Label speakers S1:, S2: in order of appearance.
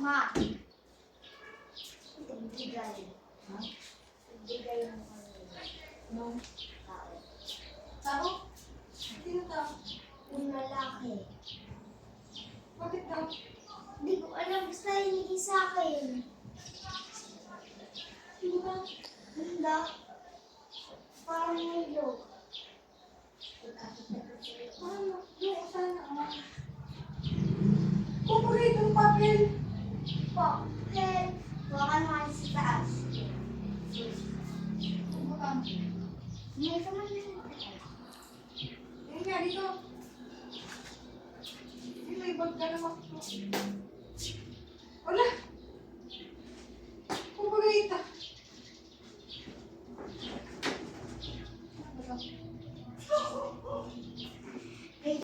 S1: Ma. Nagbigay. Ha? Nagbigay ng nung tao.
S2: Tao? Sino tao?
S1: Yung lalaki.
S2: Bakit daw?
S1: Hindi ko alam. Basta hindi sa akin.
S2: Sino ba?
S1: Handa. Parang nilo.
S2: Ano? Yung sana corporate ng papel.
S1: Papel. Baka naman sa taas.
S2: Butang.
S1: May naman na.
S2: Yung nga dito. Yung may bag ka naman.